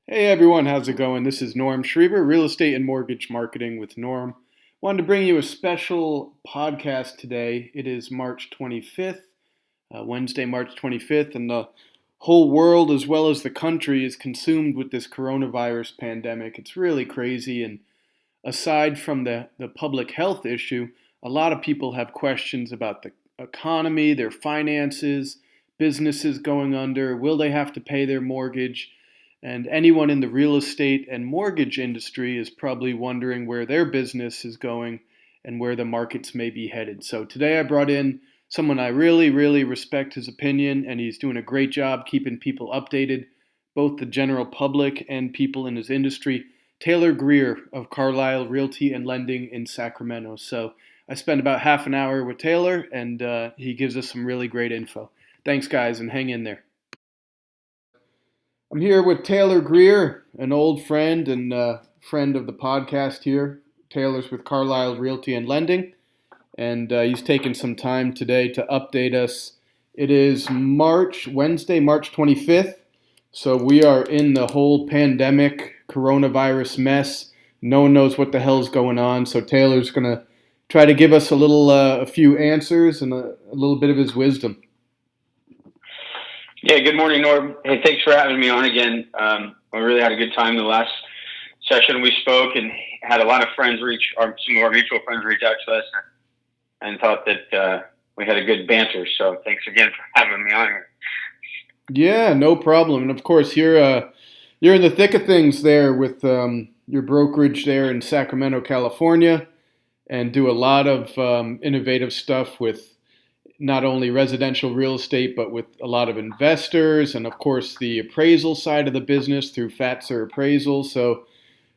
Hey everyone, how's it going? This is Norm Schriever, Real Estate and Mortgage Marketing with Norm. Wanted to bring you a special podcast today. It is March 25th, Wednesday, March 25th, and the whole world as well as the country is consumed with this coronavirus pandemic. It's really crazy, and aside from the public health issue, a lot of people have questions about the economy, their finances, businesses going under, will they have to pay their mortgage? And anyone in the real estate and mortgage industry is probably wondering where their business is going and where the markets may be headed. So today I brought in someone I really, really respect his opinion, and he's doing a great job keeping people updated, both the general public and people in his industry. Taylor Greer of Carlisle Realty and Lending in Sacramento. So I spent about half an hour with Taylor, and he gives us some really great info. Thanks, guys, and hang in there. I'm here with Taylor Greer, an old friend and friend of the podcast here. Taylor's with Carlisle Realty and Lending, and he's taken some time today to update us. It is Wednesday, March 25th. So we are in the whole pandemic, coronavirus mess. No one knows what the hell's going on. So Taylor's going to try to give us a few answers and a little bit of his wisdom. Yeah, good morning, Norm. Hey, thanks for having me on again. I really had a good time the last session we spoke, and had a lot of friends some of our mutual friends reach out to us, and thought that we had a good banter. So thanks again for having me on here. Yeah, no problem. And of course, you're in the thick of things there with your brokerage there in Sacramento, California, and do a lot of innovative stuff with not only residential real estate, but with a lot of investors, and of course the appraisal side of the business through Fatser Appraisal. So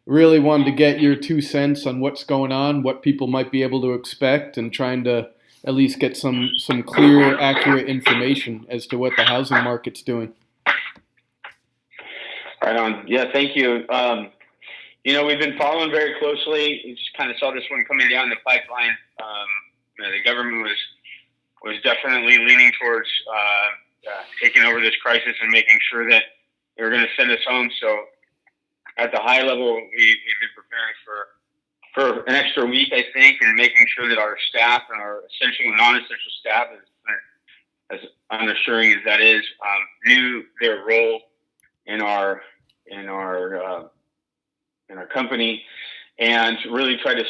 really wanted to get your 2 cents on what's going on, what people might be able to expect, and trying to at least get some clear, accurate information as to what the housing market's doing. Right on. Yeah, thank you. We've been following very closely. We just kind of saw this one coming down the pipeline. The government was definitely leaning towards taking over this crisis and making sure that they were going to send us home. So at the high level, we've been preparing for an extra week, I think, and making sure that our staff and our essential and non-essential staff, as unassuring as that is, knew their role in our company, and really try to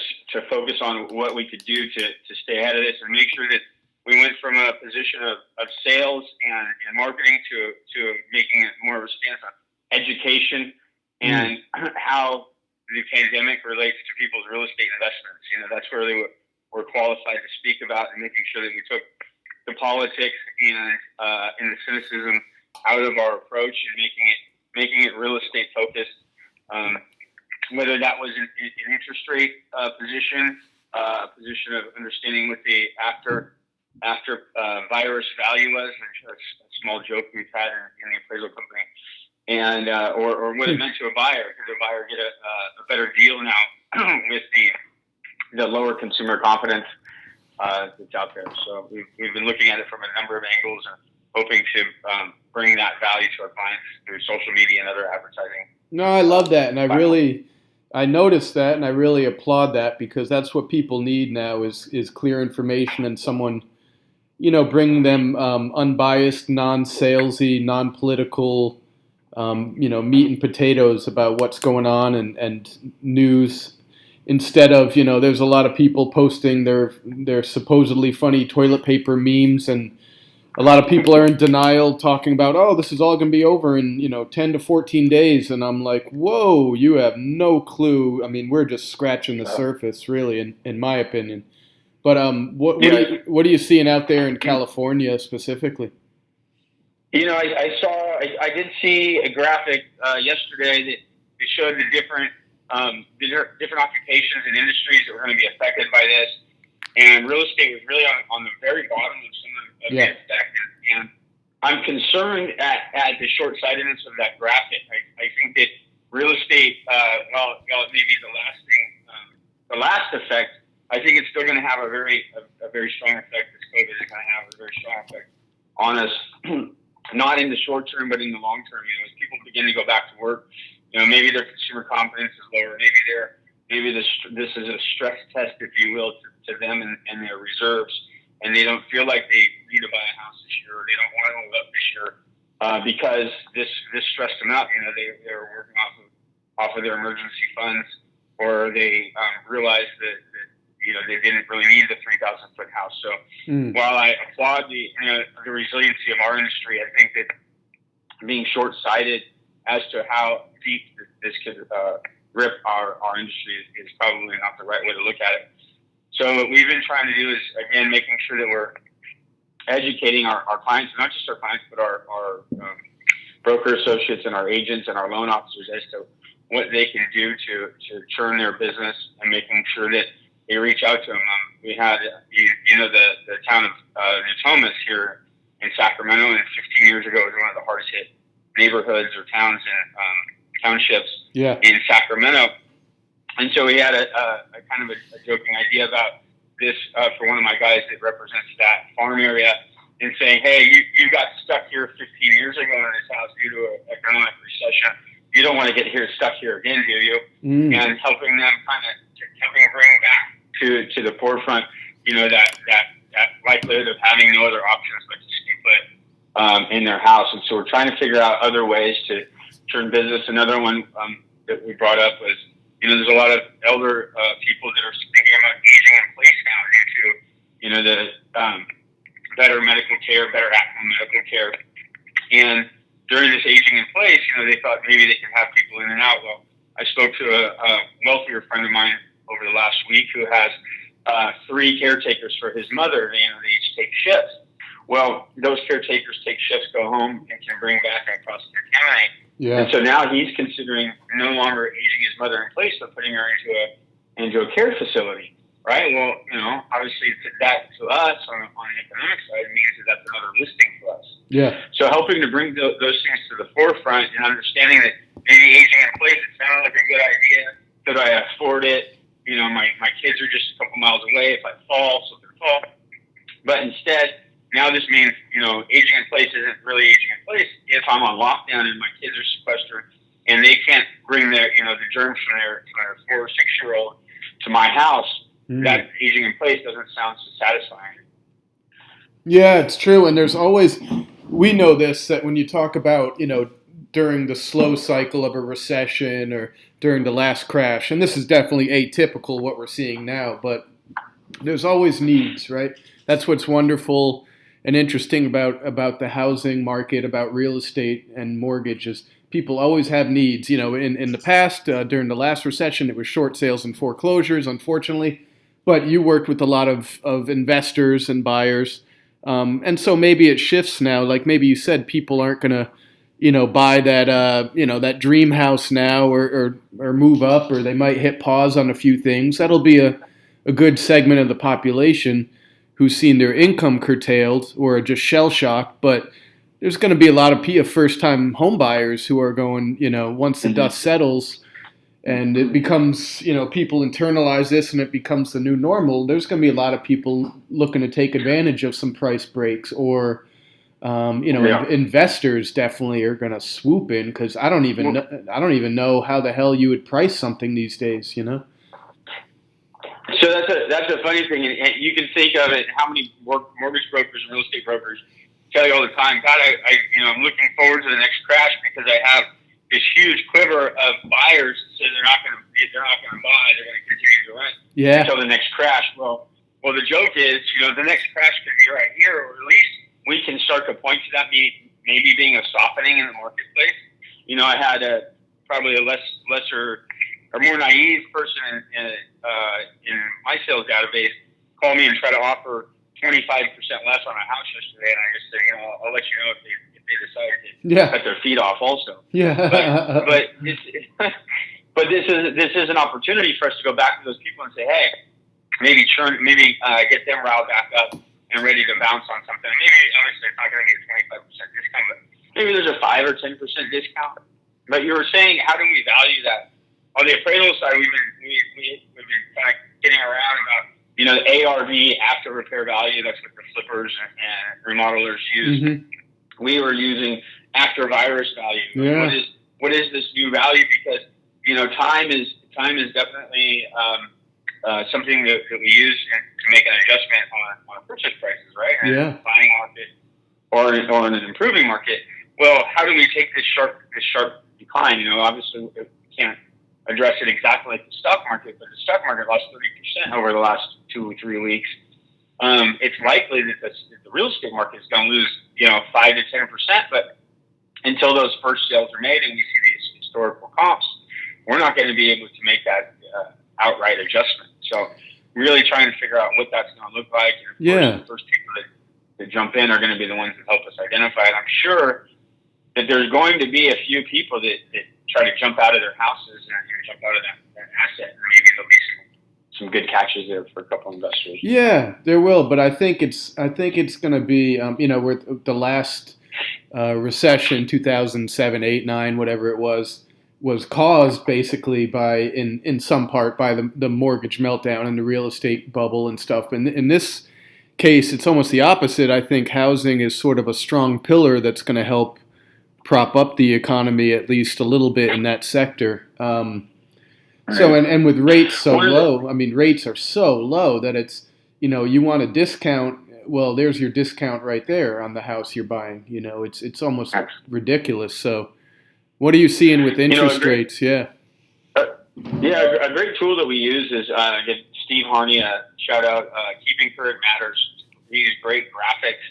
focus on what we could do to stay ahead of this and make sure that we went from a position of sales and marketing to making it more of a stance on education and how the pandemic relates to people's real estate investments. That's really what we're qualified to speak about, and making sure that we took the politics and the cynicism out of our approach and making it real estate focused. Whether that was an interest rate position, a position of understanding what the after virus value was, a small joke we've had in the appraisal company, and or what it meant to a buyer. Could a buyer get a better deal now with the lower consumer confidence that's out there? So we've been looking at it from a number of angles and hoping to bring that value to our clients through social media and other advertising. No, I love that, and I noticed that, and I really applaud that, because that's what people need now is clear information and someone, bringing them unbiased, non-salesy, non-political, meat and potatoes about what's going on and news. Instead of, there's a lot of people posting their supposedly funny toilet paper memes, and a lot of people are in denial, talking about, oh, this is all going to be over in 10 to 14 days, and I'm like, whoa, you have no clue. I mean, we're just scratching the surface, really, in my opinion. But what are you seeing out there in California specifically? I did see a graphic yesterday that showed the different occupations and industries that were going to be affected by this, and real estate was really on the very bottom of some of the stack. And I'm concerned at the short-sightedness of that graphic. I think that real estate, while it may be the last effect, I think it's still going to have a very strong effect. This COVID is going to have a very strong effect on us, not in the short term, but in the long term. As people begin to go back to work, maybe their consumer confidence is lower. Maybe this is a stress test, if you will, to them and their reserves, and they don't feel like they need to buy a house this year, or they don't want to move up this year because this stressed them out. They're working off of their emergency funds, or they realized that they didn't really need the 3,000-foot house. So while I applaud the resiliency of our industry, I think that being short-sighted as to how deep this could rip our industry is probably not the right way to look at it. So what we've been trying to do is, again, making sure that we're educating our clients, not just our clients, but our broker associates and our agents and our loan officers as to what they can do to churn their business, and making sure that they reach out to them. We had, the town of Natomas here in Sacramento, and 15 years ago, it was one of the hardest hit neighborhoods or towns and townships in Sacramento. And so we had a kind of a joking idea about this for one of my guys that represents that farm area, and saying, hey, you got stuck here 15 years ago in this house due to an economic recession. You don't want to get stuck here again, do you? And helping them bring back to the forefront, that likelihood of having no other options but to stay put in their house. And so we're trying to figure out other ways to turn business. Another one that we brought up was, there's a lot of elder people that are thinking about aging in place now due to, the better medical care, better at-home medical care. And during this aging in place, they thought maybe they could have people in and out. Well, I spoke to a wealthier friend of mine over the last week who has 3 caretakers for his mother. They each take shifts. Well, those caretakers take shifts, go home, and can bring back and cross-contaminate. Yeah. And so now he's considering no longer aging his mother in place, but putting her into a care facility, right? Well, obviously that to us on the economic side means that that's another listing for us. Yeah. So helping to bring those things to the forefront and understanding that maybe aging in place, it sounded like a good idea. Could I afford it? My kids are just a couple miles away. If I fall, so they fall. But instead, now this means, aging in place isn't really aging in place if I'm on lockdown and my kids are sequestered and they can't bring the germs from their 4 or 6-year-old to my house. That aging in place doesn't sound so satisfying. Yeah, it's true. And there's always, we know this, that when you talk about, during the slow cycle of a recession or during the last crash, and this is definitely atypical what we're seeing now, but there's always needs, right? That's what's wonderful and interesting about the housing market, about real estate and mortgages. People always have needs. In the past, during the last recession, it was short sales and foreclosures, unfortunately. But you worked with a lot of investors and buyers. And so maybe it shifts now. Like maybe you said, people aren't going to, buy that, that dream house now or move up, or they might hit pause on a few things. That'll be a good segment of the population who's seen their income curtailed or are just shell-shocked. But there's going to be a lot of first-time home buyers who are going, once the dust settles and it becomes, people internalize this and it becomes the new normal, there's going to be a lot of people looking to take advantage of some price breaks, or, investors definitely are going to swoop in, because I don't even know how the hell you would price something these days, So that's a funny thing, and you can think of it. How many mortgage brokers and real estate brokers tell you all the time, God, I'm looking forward to the next crash because I have this huge quiver of buyers that say they're not going to buy, they're going to continue to rent until the next crash. Well, the joke is, the next crash could be right here, or at least we can start to point to that maybe being a softening in the marketplace. I had probably a lesser or more naive person in my sales database call me and try to offer 25% less on a house yesterday, and I just said, I'll let you know if they decide to cut their feet off also. Yeah. But this is an opportunity for us to go back to those people and say, hey, maybe get them riled back up and ready to bounce on something. Maybe obviously it's not going to get a 25% discount, but maybe there's a 5 or 10% discount. But you were saying, how do we value that? On the appraisal side, we've been kind of getting around about the ARV, after repair value. That's what the flippers and remodelers use. Mm-hmm. We were using after virus value. Yeah. what is this new value? Because time is definitely something that we use to make an adjustment on purchase prices, right? And Yeah. in a buying market or in an improving market. Well, how do we take this sharp decline? Obviously we can't address it exactly like the stock market, but the stock market lost 30% over the last 2 or 3 weeks. It's likely that the real estate market is going to lose 5 to 10%, but until those first sales are made and we see these historical comps, we're not going to be able to make that outright adjustment. So really trying to figure out what that's going to look like. And of course, the first people that jump in are going to be the ones that help us identify it. I'm sure that there's going to be a few people that try to jump out of their houses and jump out of that asset, and maybe there'll be some good catches there for a couple investors. Yeah, there will, but I think it's going to be with the last recession, 2007, 8, 9, whatever it was caused basically by in some part by the mortgage meltdown and the real estate bubble and stuff. And in this case, it's almost the opposite. I think housing is sort of a strong pillar that's going to help prop up the economy at least a little bit in that sector. So and with rates so low, I mean rates are so low that it's you want a discount. Well, there's your discount right there on the house you're buying. It's almost ridiculous. So, what are you seeing with interest rates? Yeah. A great tool that we use is give Steve Harney a shout out. Keeping Current Matters. We use great graphics.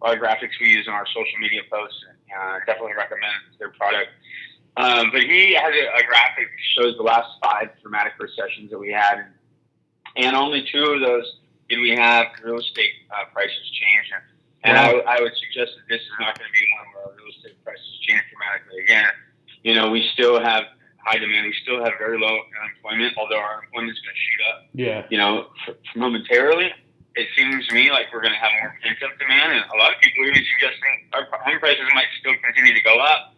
A lot of graphics we use in our social media posts. Definitely recommend their product. But he has a graphic that shows the last 5 dramatic recessions that we had, and only 2 of those did we have real estate prices change. And I would suggest that this is not going to be one where real estate prices change dramatically again. We still have high demand. We still have very low unemployment, although our unemployment is going to shoot up. Yeah. Momentarily, it seems to me like we're going to have more pent-up demand, and a lot of people are even suggesting our home prices might still continue to go up.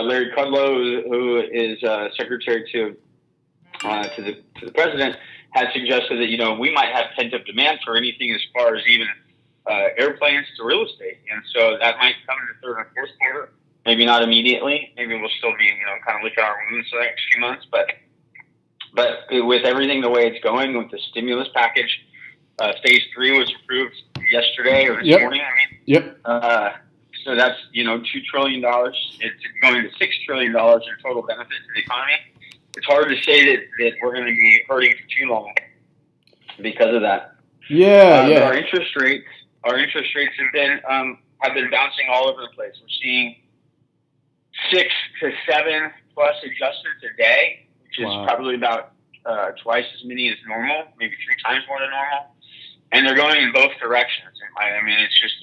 Larry Kudlow, who is secretary to the president, has suggested that we might have pent-up demand for anything as far as even airplanes to real estate, and so that might come in the third and fourth quarter. Maybe not immediately. Maybe we'll still be kind of licking our wounds for the next few months, but with everything the way it's going with the stimulus package, phase 3 was approved yesterday or this morning. Yep. So that's $2 trillion. It's going to $6 trillion in total benefit to the economy. It's hard to say that we're going to be hurting for too long because of that. Yeah. Our interest rates have been bouncing all over the place. We're seeing 6 to 7 plus adjustments a day, which is probably about twice as many as normal, maybe 3 times more than normal. And they're going in both directions. I mean, it's just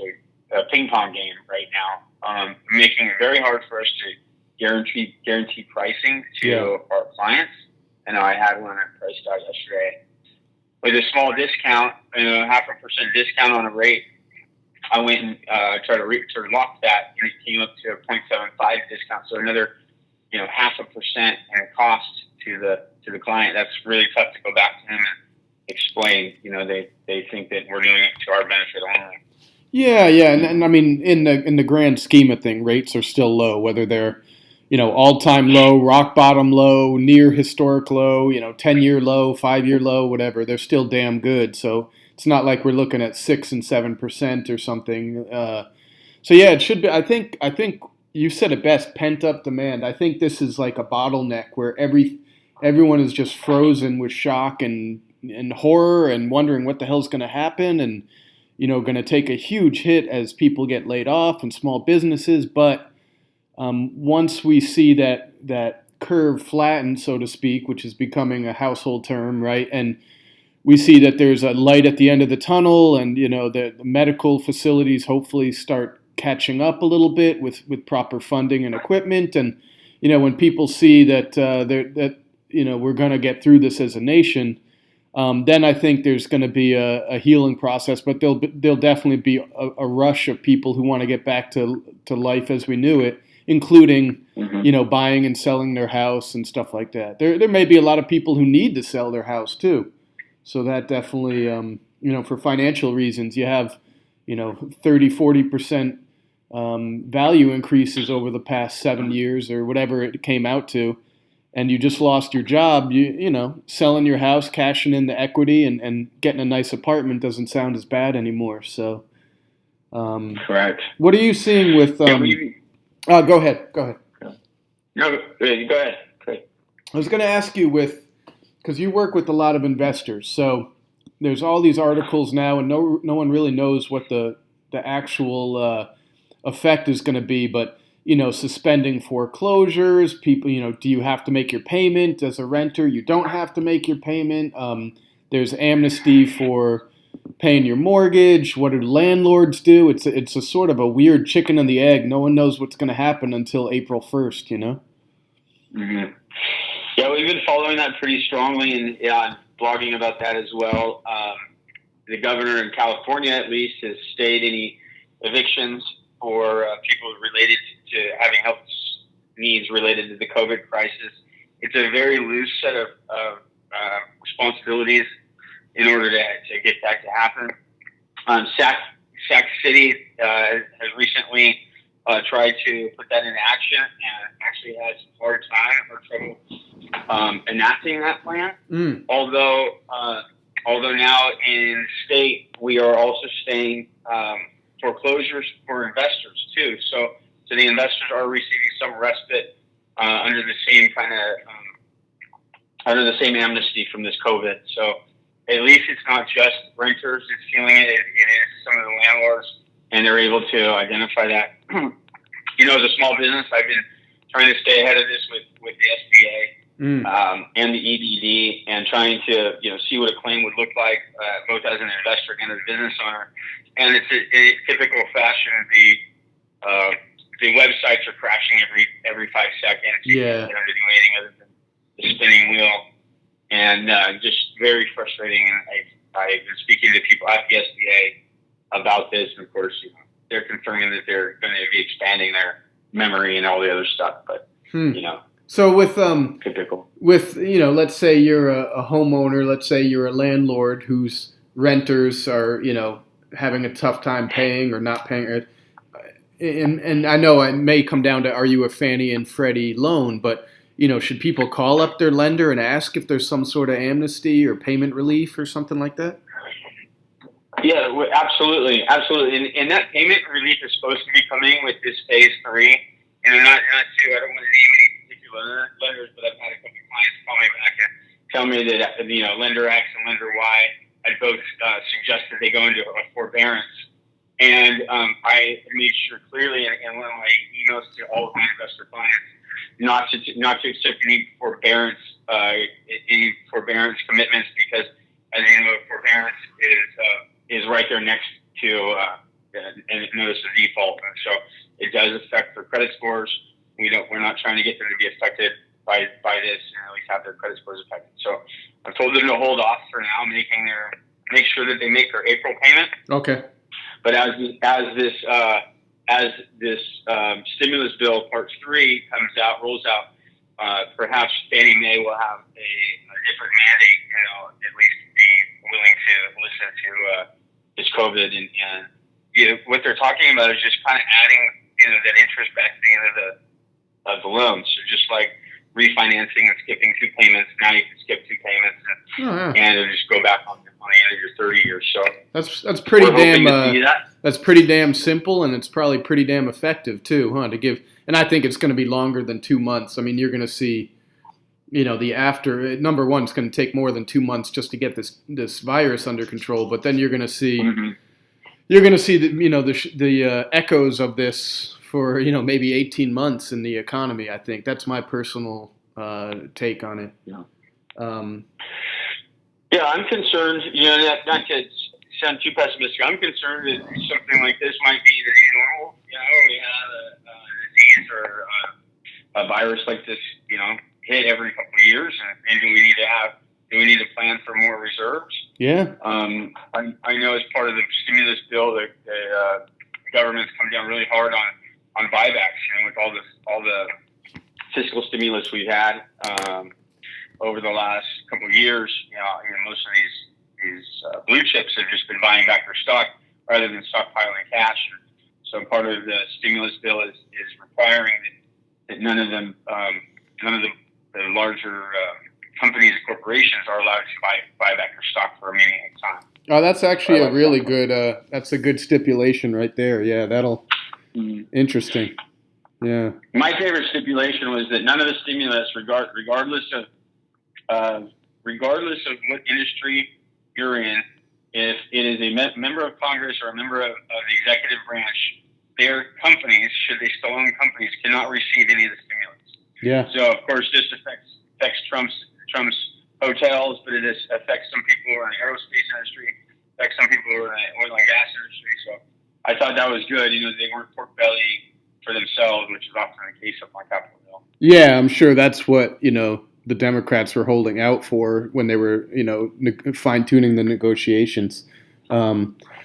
a ping pong game right now, making it very hard for us to guarantee pricing to our clients. And I had one that priced out yesterday with a small discount, 0.5% discount on a rate. I went and tried to lock that, and it came up to a 0.75 discount. So another, 0.5% in cost to the client. That's really tough to go back to him and explain. They think that we're doing it to our benefit only. Yeah, and I mean, in the grand scheme of things, rates are still low. Whether they're all-time low, rock bottom low, near historic low, 10-year low, 5-year low, whatever, they're still damn good. So it's not like we're looking at 6 and 7% or something. So yeah, it should be. I think you said it best. Pent up demand. I think this is like a bottleneck where everyone is just frozen with shock and horror and wondering what the hell's going to happen and going to take a huge hit as people get laid off and small businesses. But once we see that curve flatten, so to speak, which is becoming a household term, right? And we see that there's a light at the end of the tunnel, and the medical facilities hopefully start catching up a little bit with proper funding and equipment. And when people see that we're going to get through this as a nation, then I think there's going to be a healing process. But there'll definitely be a rush of people who want to get back to life as we knew it, including buying and selling their house and stuff like that. There may be a lot of people who need to sell their house too. So that definitely, for financial reasons, you have, 30, 40% value increases over the past 7 years or whatever it came out to, and you just lost your job, selling your house, cashing in the equity, and getting a nice apartment doesn't sound as bad anymore. So, correct. What are you seeing with? Go ahead. Go ahead. No, go ahead. Great. I was going to ask you because you work with a lot of investors, so there's all these articles now, and no one really knows what the actual effect is going to be. But suspending foreclosures, people, do you have to make your payment as a renter? You don't have to make your payment. There's amnesty for paying your mortgage. What do landlords do? It's a sort of a weird chicken and the egg. No one knows what's going to happen until April 1st. Mm-hmm. Yeah, we've been following that pretty strongly and blogging about that as well. The governor in California, at least, has stayed any evictions for people related to having health needs related to the COVID crisis. It's a very loose set of responsibilities in order to get that to happen. Sac City has recently tried to put that into action and actually had some hard trouble enacting that plan. Although now in state we are also staying foreclosures for investors too. So the investors are receiving some respite under the same under the same amnesty from this COVID. So at least it's not just renters that's feeling it. It is some of the landlords, and they're able to identify that. As a small business, I've been trying to stay ahead of this with the SBA and the EDD, and trying to see what a claim would look like, both as an investor and as a business owner. And it's in typical fashion. The websites are crashing every 5 seconds. Yeah. They don't do anything other than the spinning wheel, and just very frustrating. And I've been speaking to people at the SBA about this, and of course, they're confirming that they're going to be expanding their memory and all the other stuff. But So with typical. With let's say you're a homeowner, let's say you're a landlord whose renters are having a tough time paying or not paying. And I know it may come down to, are you a Fannie and Freddie loan, but should people call up their lender and ask if there's some sort of amnesty or payment relief or something like that? Yeah, absolutely. And that payment relief is supposed to be coming with this phase 3. And I'm not too, I don't want to name any particular lenders, but I've had a couple of clients call me back and tell me that lender X and lender Y had both suggested they go into a forbearance. And I made sure clearly in one of my emails to all of my investor clients not to accept any forbearance commitments, because as you know, forbearance is right there next to notice of default, and so it does affect their credit scores. We're not trying to get them to be affected by this, and at least have their credit scores affected. So I've told them to hold off for now, make sure that they make their April payment. Okay. But as this stimulus bill Part 3 rolls out, perhaps Fannie Mae will have a different mandate. At least be willing to listen to this COVID, and what they're talking about is just kind of adding that interest back to the end of the loan. So just like refinancing and skipping 2 payments, now you can skip 2 payments and it'll just go back on the end of your 30 years. So that's pretty damn simple, and it's probably pretty damn effective too, huh? And I think it's going to be longer than 2 months. I mean, you're going to see, the after. Number one, it's going to take more than 2 months just to get this virus under control. But then you're going to see, the echoes of this for maybe 18 months in the economy. I think that's my personal take on it. Yeah. I'm concerned. Not to sound too pessimistic. I'm concerned that something like this might be the new normal. We have a disease or a virus like this, hit every couple of years, and do we need to plan for more reserves? Yeah. I know as part of the stimulus bill, the government's come down really hard on buybacks. With all the fiscal stimulus we've had over the last couple of years, most of these blue chips have just been buying back their stock rather than stockpiling cash. So part of the stimulus bill is requiring that none of them, none of the larger companies and corporations are allowed to buy back their stock for a meaningful time. Oh, that's actually a really good. That's a good stipulation right there. Yeah, that'll interesting. Yeah. My favorite stipulation was that none of the stimulus, regardless of what industry you're in, if it is a member of Congress or a member of the executive branch, their companies, should they still own companies, cannot receive any of the stimulus. Yeah. So of course this affects Trump's hotels, but it affects some people who are in the aerospace industry, affects some people who are in the oil and gas industry. So I thought that was good. They weren't pork belly for themselves, which is often the case up on Capitol Hill. Yeah, I'm sure that's what the Democrats were holding out for when they were fine tuning the negotiations.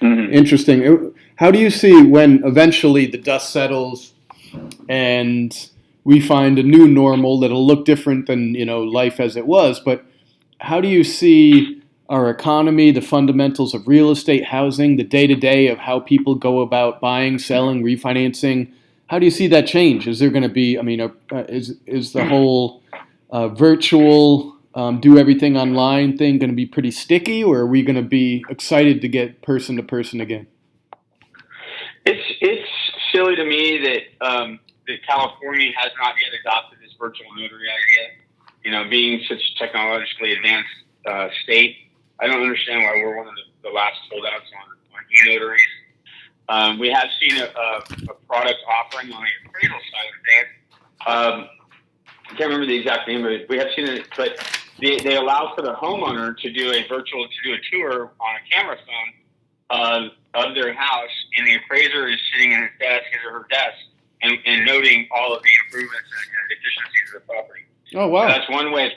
Interesting. How do you see when eventually the dust settles and we find a new normal that'll look different than life as it was? But how do you see our economy, the fundamentals of real estate, housing, the day-to-day of how people go about buying, selling, refinancing? How do you see that change? Is there going to be? Is the whole virtual do everything online thing going to be pretty sticky, or are we going to be excited to get person to person again? It's silly to me that California has not yet adopted this virtual notary idea. Being such a technologically advanced state, I don't understand why we're one of the last holdouts on e-notaries. We have seen a product offering on the appraisal side of things. I can't remember the exact name of it. We have seen it, but they allow for the homeowner to do a tour on a camera phone of their house, and the appraiser is sitting in his or her desk, and noting all of the improvements and deficiencies of the property. Oh wow! So that's one way of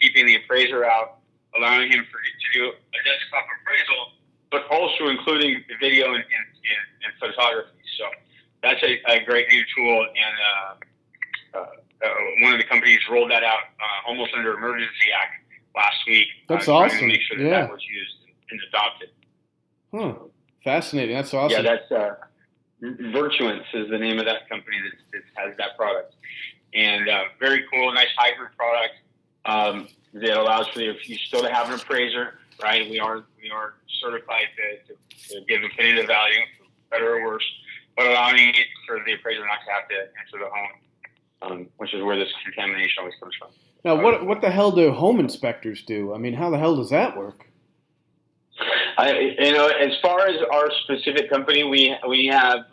keeping the appraiser out, allowing him to do a desktop appraisal, but also including the video and photography. So that's a great new tool, and one of the companies rolled that out almost under Emergency Act last week. That's awesome. Trying to make sure that was used and adopted. Huh. Fascinating. That's awesome. Yeah, that's Virtuance is the name of that company that has that product, and very cool, nice hybrid product that allows for you still to have an appraiser, right? We are certified to give definitive value, better or worse, but allowing it for the appraiser not to have to enter the home, which is where this contamination always comes from. Now, what the hell do home inspectors do? I mean, how the hell does that work? As far as our specific company, we have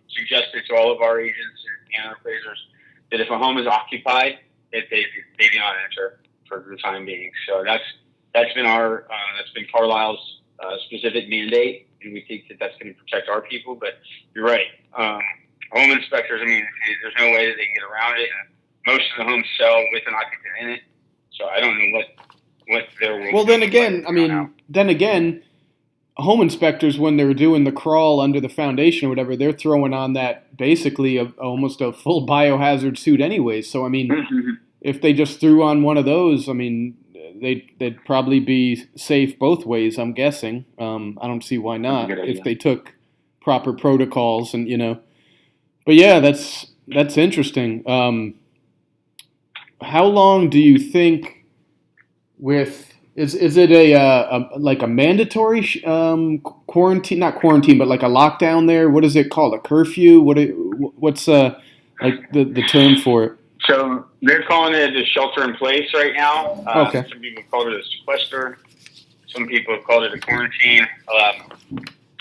suggested to all of our agents and appraisers that if a home is occupied, that they do not enter for the time being. So that's been Carlisle's specific mandate, and we think that that's going to protect our people. But you're right, home inspectors. I mean, there's no way that they can get around it. And most of the homes sell with an occupant in it, so I don't know what their. Well, then again, home inspectors, when they're doing the crawl under the foundation or whatever, they're throwing on that basically almost a full biohazard suit anyways. So, I mean, if they just threw on one of those, I mean, they'd probably be safe both ways, I'm guessing. I don't see why not if they took proper protocols and, But yeah, that's interesting. How long do you think is it a mandatory quarantine? Not quarantine, but like a lockdown there. What is it called? A curfew? What's like the term for it? So they're calling it a shelter in place right now. Okay. Some people call it a sequester. Some people have called it a quarantine.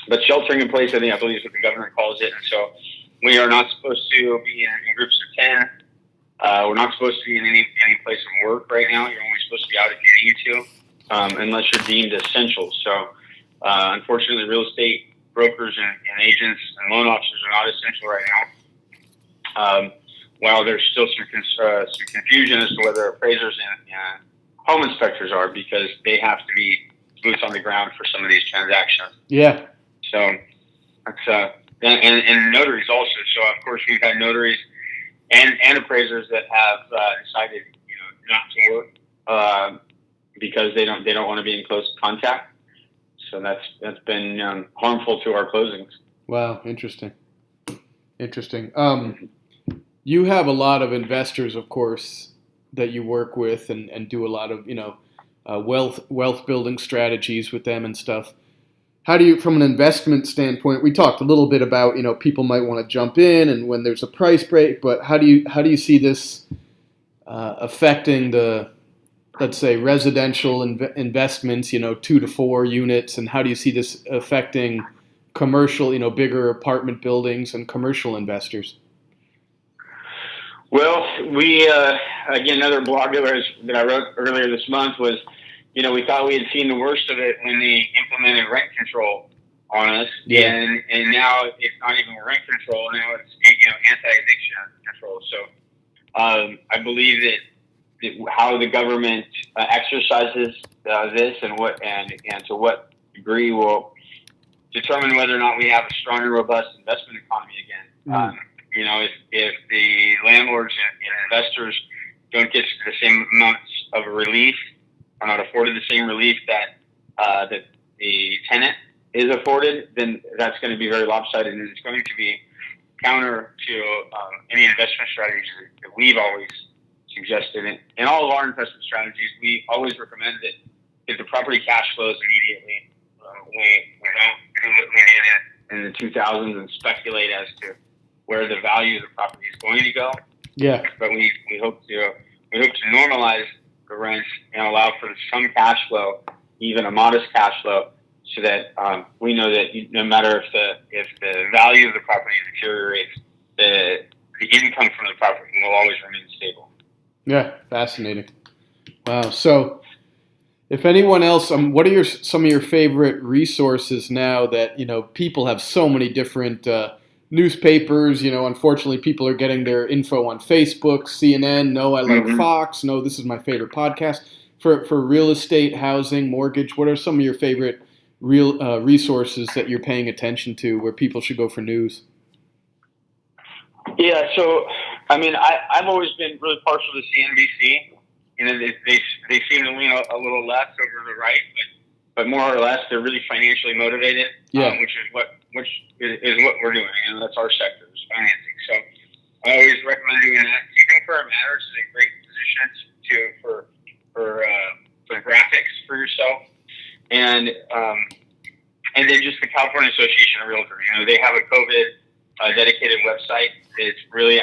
But sheltering in place, I believe is what the governor calls it. And so we are not supposed to be in groups of 10. We're not supposed to be in any place of work right now. You're only supposed to be out if you need to, unless you're deemed essential. So, unfortunately, real estate brokers and agents and loan officers are not essential right now. While there's still some confusion as to whether appraisers and home inspectors are, because they have to be boots on the ground for some of these transactions. Yeah. So that's and notaries also. So of course we've had notaries and appraisers that have decided not to work because they don't want to be in close contact. So that's been harmful to our closings. Wow, interesting. Interesting. You have a lot of investors, of course, that you work with and do a lot of, wealth building strategies with them and stuff. How do you, from an investment standpoint, we talked a little bit about, people might want to jump in and when there's a price break, but how do you see this affecting the, let's say, residential investments, 2 to 4 units, and how do you see this affecting commercial, bigger apartment buildings and commercial investors? Well, we again, another blog that I wrote earlier this month was, we thought we had seen the worst of it when they implemented rent control on us, Yeah. and now it's not even rent control. Now it's anti-eviction control. So I believe that how the government exercises this and to what degree will determine whether or not we have a strong and robust investment economy again. If the landlords and investors don't get the same amounts of relief, are not afforded the same relief that the tenant is afforded, then that's going to be very lopsided, and it's going to be counter to any investment strategies that we've always suggested. In all of our investment strategies, we always recommend that if the property cash flows immediately, we don't do what we did in the 2000s and speculate as to where the value of the property is going to go. Yeah. But we hope to normalize the rents and allow for some cash flow, even a modest cash flow, so that we know that no matter if the value of the property deteriorates, the income from the property will always remain stable. Yeah, fascinating. Wow. So, if anyone else, what are some of your favorite resources now that people have so many different newspapers? Unfortunately, people are getting their info on Facebook, CNN. No, I like Fox. No, this is my favorite podcast. For real estate, housing, mortgage, what are some of your favorite resources that you're paying attention to where people should go for news? Yeah, so I've always been really partial to CNBC. They seem to lean a little less over the right, but more or less they're really financially motivated. Yeah. Which is what we're doing. That's our sector is financing. So I always recommend doing that. Keeping Current Matters is a great position for graphics for yourself, and then just the California Association of Realtors. They have a COVID dedicated website. It's really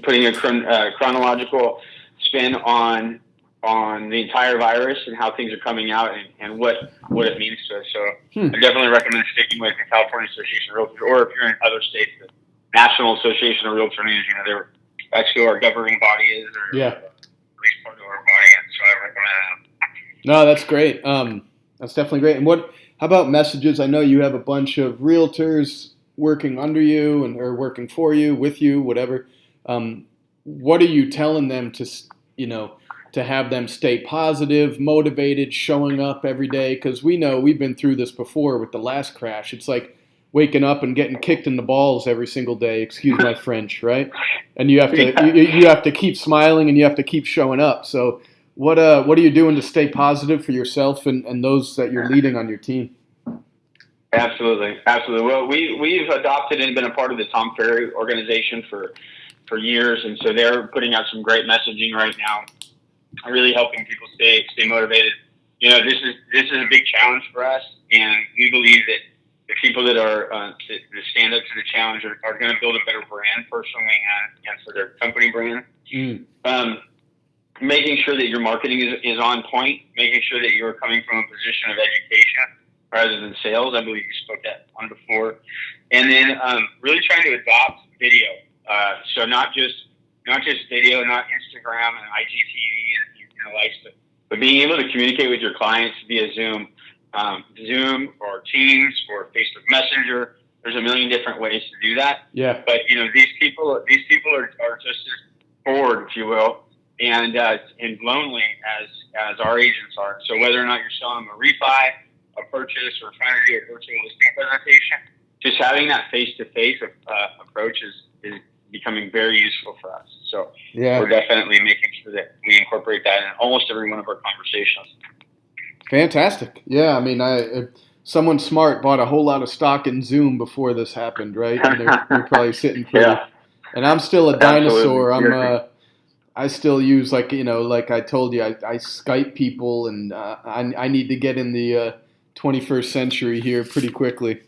putting a chronological spin on the entire virus and how things are coming out and what it means to us. So I definitely recommend sticking with the California Association of Realtors, or if you're in other states, the National Association of Realtors. That's who our governing body is, or Yeah. at least part of our body. And so I recommend that. No, that's great. That's definitely great. And how about messages? I know you have a bunch of realtors working under you or working for you, with you, whatever. What are you telling them to have them stay positive, motivated, showing up every day? Because we know we've been through this before with the last crash. It's like waking up and getting kicked in the balls every single day. Excuse my French, right? And you have to you have to keep smiling and you have to keep showing up. So what are you doing to stay positive for yourself and those that you're leading on your team? Absolutely. Well, we've adopted and been a part of the Tom Ferry organization for years, and so they're putting out some great messaging right now, really helping people stay motivated. This is a big challenge for us, and we believe that the people that are that stand up to the challenge are going to build a better brand personally and for their company brand. Making sure that your marketing is on point, making sure that you're coming from a position of education rather than sales. I believe you spoke that on before. And then really trying to adopt video. So not just video, not Instagram and IGTV and likes, but being able to communicate with your clients via Zoom or Teams or Facebook Messenger. There's a million different ways to do that. Yeah. But these people are just as bored, if you will, and lonely as our agents are. So whether or not you're selling a refi, a purchase, or trying to do a virtual listing presentation, just having that face-to-face approach is becoming very useful for us. So we're definitely making sure that we incorporate that in almost every one of our conversations. Fantastic. Yeah, someone smart bought a whole lot of stock in Zoom before this happened, right? And they're probably sitting pretty. Yeah, And I'm still a absolutely. dinosaur. I still use, like, like I told you, I Skype people, and I need to get in the 21st century here pretty quickly.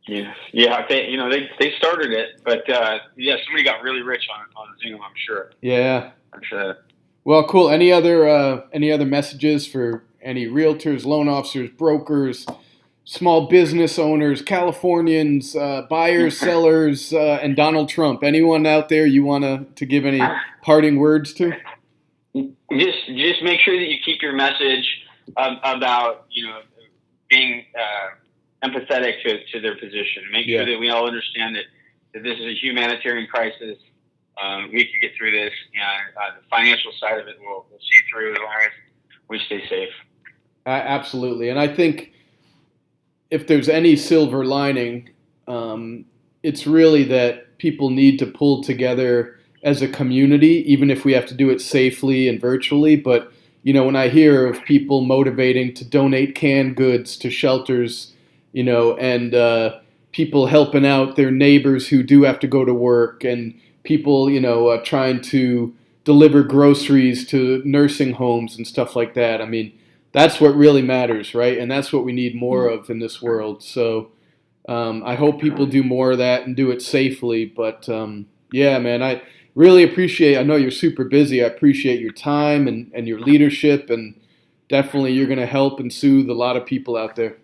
Yeah, yeah. They started it, but yeah, somebody got really rich on Zoom. I'm sure. Yeah. I'm sure. Well, cool. Any other messages for any realtors, loan officers, brokers, small business owners, Californians, buyers, sellers, and Donald Trump? Anyone out there you want to give any parting words to? Just make sure that you keep your message about being empathetic to their position. Make sure that we all understand that this is a humanitarian crisis. We can get through this, and the financial side of it we'll see through as long as we stay safe. Absolutely, and I think if there's any silver lining, it's really that people need to pull together as a community, even if we have to do it safely and virtually. But when I hear of people motivating to donate canned goods to shelters, and people helping out their neighbors who do have to go to work, and people, trying to deliver groceries to nursing homes and stuff like that. I mean, that's what really matters, right? And that's what we need more of in this world. So I hope people do more of that and do it safely. But yeah, man, I really appreciate. I know you're super busy. I appreciate your time and your leadership, and definitely you're going to help and soothe a lot of people out there.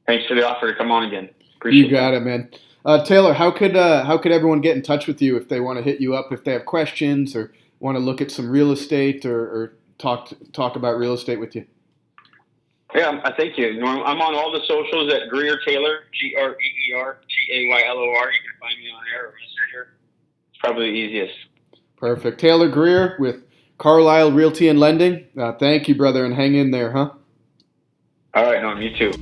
Thanks for the offer to come on again. Appreciate You got it, man. Taylor, how could everyone get in touch with you if they want to hit you up, if they have questions or want to look at some real estate or talk about real estate with you? Yeah, thank you, Norm. I'm on all the socials at Greer Taylor, GreerTaylor. You can find me on air or Messenger. It's probably the easiest. Perfect. Taylor Greer with Carlisle Realty and Lending. Thank you, brother, and hang in there, huh? All right, Norm. You too.